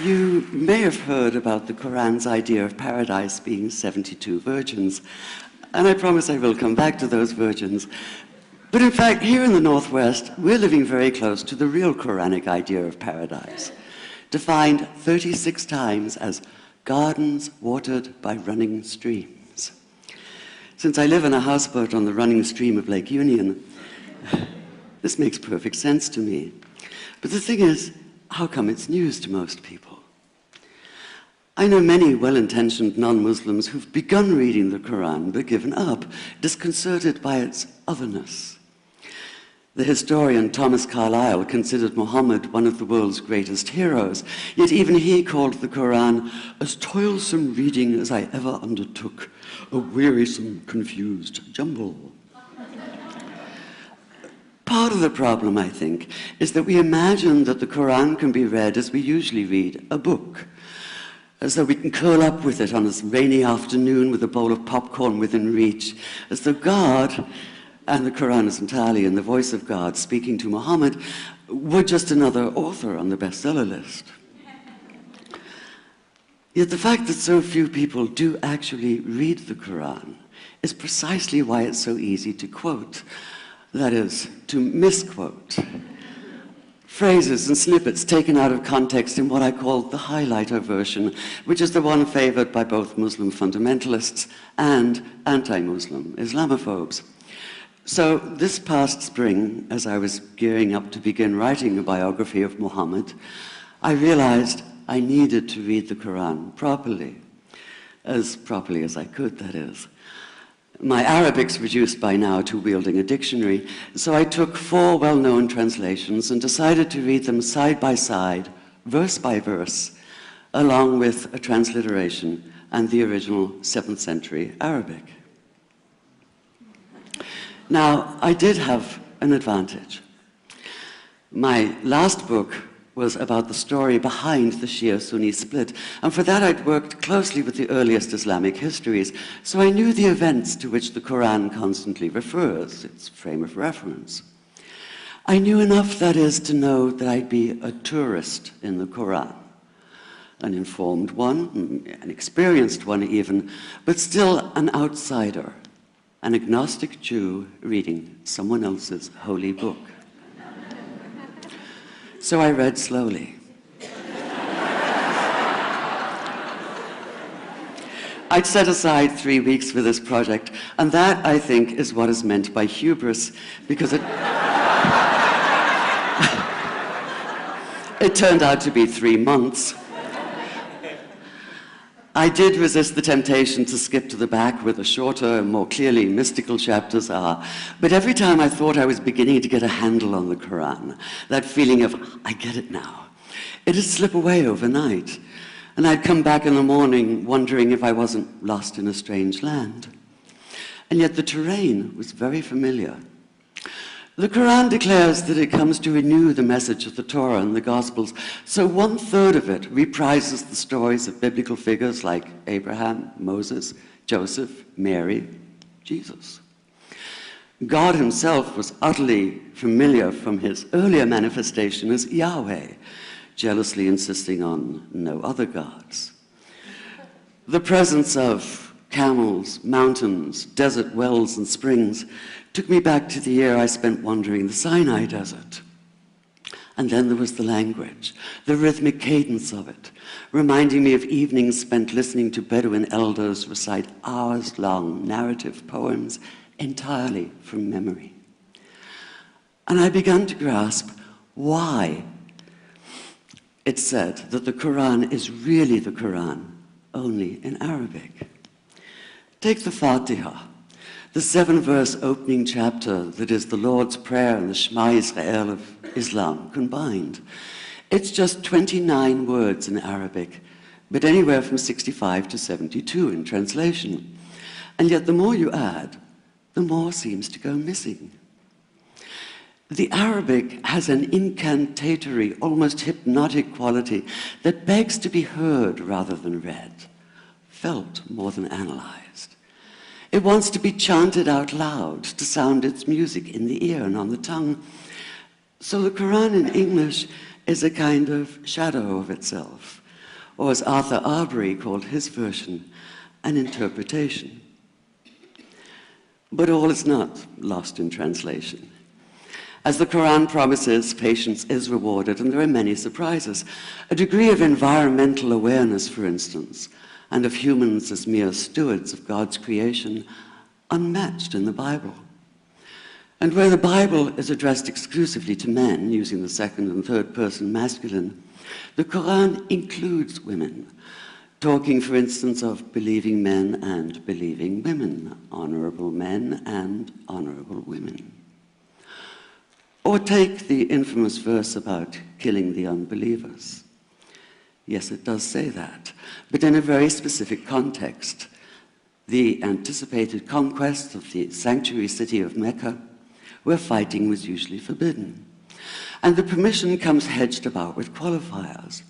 You may have heard about the Quran's idea of paradise being 72 virgins, and I promise I will come back to those virgins. But in fact, here in the Northwest, we're living very close to the real Quranic idea of paradise, defined 36 times as gardens watered by running streams. Since I live in a houseboat on the running stream of Lake Union, this makes perfect sense to me. But the thing is, how come it's news to most people? I know many well-intentioned non-Muslims who've begun reading the Quran but given up, disconcerted by its otherness. The historian Thomas Carlyle considered Muhammad one of the world's greatest heroes, yet even he called the Quran as toilsome reading as I ever undertook, a wearisome, confused jumble. Part of the problem, I think, is that we imagine that the Quran can be read as we usually read a book, as though we can curl up with it on a rainy afternoon with a bowl of popcorn within reach, as though God, and the Quran is entirely in the voice of God speaking to Muhammad, were just another author on the bestseller list. Yet the fact that so few people do actually read the Quran is precisely why it's so easy to quote. That is, to misquote. Phrases and snippets taken out of context in what I call the highlighter version, which is the one favored by both Muslim fundamentalists and anti-Muslim Islamophobes. So this past spring, as I was gearing up to begin writing a biography of Muhammad, I realized I needed to read the Quran properly as I could, that is. My Arabic's reduced by now to wielding a dictionary, so I took 4 well-known translations and decided to read them side by side, verse by verse, along with a transliteration and the original 7th century Arabic. Now, I did have an advantage. My last book was about the story behind the Shia-Sunni split, and for that I'd worked closely with the earliest Islamic histories, so I knew the events to which the Quran constantly refers, its frame of reference. I knew enough, that is, to know that I'd be a tourist in the Quran, an informed one, an experienced one even, but still an outsider, an agnostic Jew reading someone else's holy book. So I read slowly. I'd set aside 3 weeks for this project, and that, I think, is what is meant by hubris, because it turned out to be 3 months. I did resist the temptation to skip to the back where the shorter and more clearly mystical chapters are, but every time I thought I was beginning to get a handle on the Quran, that feeling of, I get it now, it'd slip away overnight, and I'd come back in the morning wondering if I wasn't lost in a strange land. And yet the terrain was very familiar. The Quran declares that it comes to renew the message of the Torah and the Gospels, so 1/3 of it reprises the stories of biblical figures like Abraham, Moses, Joseph, Mary, Jesus. God himself was utterly familiar from his earlier manifestation as Yahweh, jealously insisting on no other gods. The presence of camels, mountains, desert wells and springs took me back to the year I spent wandering the Sinai desert. And then there was the language, the rhythmic cadence of it, reminding me of evenings spent listening to Bedouin elders recite hours-long narrative poems entirely from memory. And I began to grasp why it's said that the Quran is really the Quran, only in Arabic. Take the Fatiha, the 7-verse opening chapter that is the Lord's Prayer and the Shema Israel of Islam combined. It's just 29 words in Arabic, but anywhere from 65 to 72 in translation. And yet the more you add, the more seems to go missing. The Arabic has an incantatory, almost hypnotic quality that begs to be heard rather than read, felt more than analyzed. It wants to be chanted out loud, to sound its music in the ear and on the tongue. So the Quran in English is a kind of shadow of itself, or as Arthur Arbery called his version, an interpretation. But all is not lost in translation. As the Quran promises, patience is rewarded, and there are many surprises. A degree of environmental awareness, for instance, and of humans as mere stewards of God's creation, unmatched in the Bible. And where the Bible is addressed exclusively to men, using the second and third person masculine, the Quran includes women, talking, for instance, of believing men and believing women, honorable men and honorable women. Or take the infamous verse about killing the unbelievers. Yes, it does say that, but in a very specific context. The anticipated conquest of the sanctuary city of Mecca, where fighting was usually forbidden. And the permission comes hedged about with qualifiers.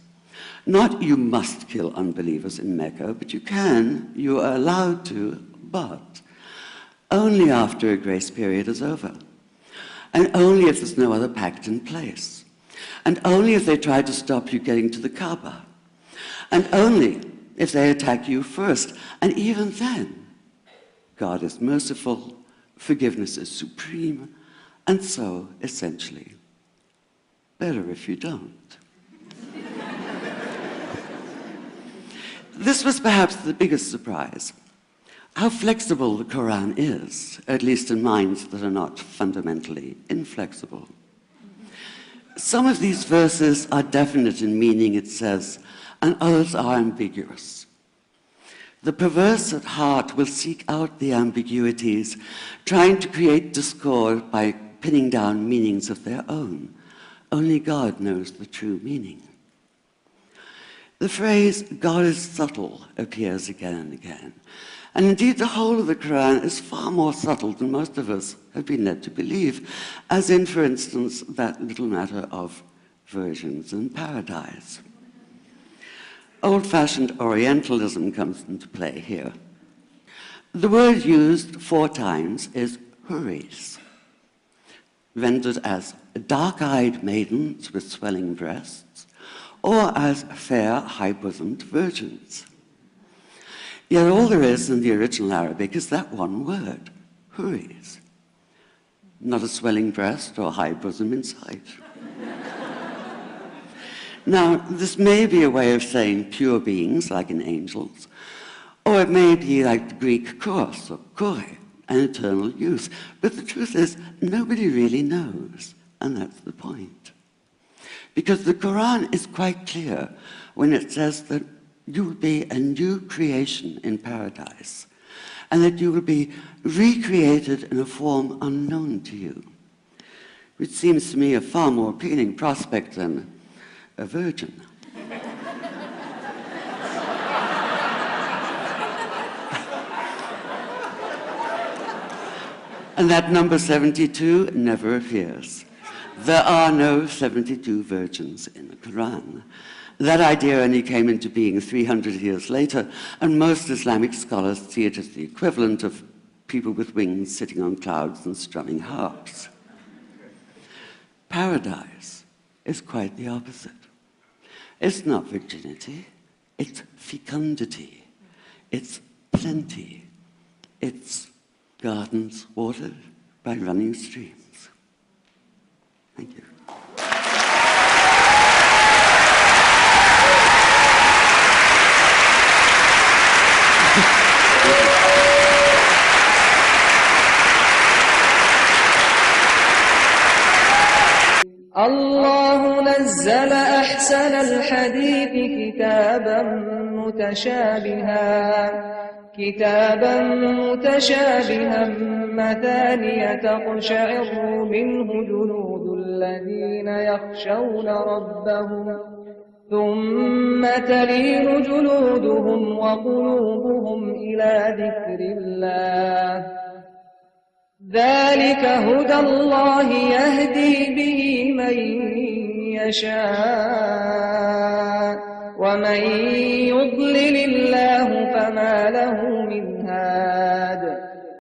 Not you must kill unbelievers in Mecca, but you are allowed to, but only after a grace period is over. And only if there's no other pact in place. And only if they try to stop you getting to the Kaaba. And only if they attack you first. And even then, God is merciful, forgiveness is supreme, and so, essentially, better if you don't. This was perhaps the biggest surprise. How flexible the Quran is, at least in minds that are not fundamentally inflexible. Some of these verses are definite in meaning, it says, and others are ambiguous. The perverse at heart will seek out the ambiguities, trying to create discord by pinning down meanings of their own. Only God knows the true meaning. The phrase, God is subtle, appears again and again. And indeed, the whole of the Quran is far more subtle than most of us have been led to believe, as in, for instance, that little matter of virgins and paradise. Old-fashioned Orientalism comes into play here. The word used 4 times is huris, rendered as dark-eyed maidens with swelling breasts, or as fair, high-bosomed virgins. Yet all there is in the original Arabic is that one word, huris. Not a swelling breast or high bosom in sight. Now, this may be a way of saying pure beings, like in angels, or it may be like the Greek kouros or kore, an eternal youth. But the truth is, nobody really knows, and that's the point. Because the Quran is quite clear when it says that you will be a new creation in paradise, and that you will be recreated in a form unknown to you, which seems to me a far more appealing prospect than a virgin. And that number 72 never appears. There are no 72 virgins in the Quran. That idea only came into being 300 years later, and most Islamic scholars see it as the equivalent of people with wings sitting on clouds and strumming harps. Paradise is quite the opposite. It's not virginity, it's fecundity, it's plenty, it's gardens watered by running streams. Thank you. الله نزل أحسن الحديث كتابا متشابها مثانية تقشعر منه جلود الذين يخشون ربهم ثم تلين جلودهم وقلوبهم إلى ذكر الله ذلك هدى الله يهدي به من يشاء ومن يضلل الله فما له من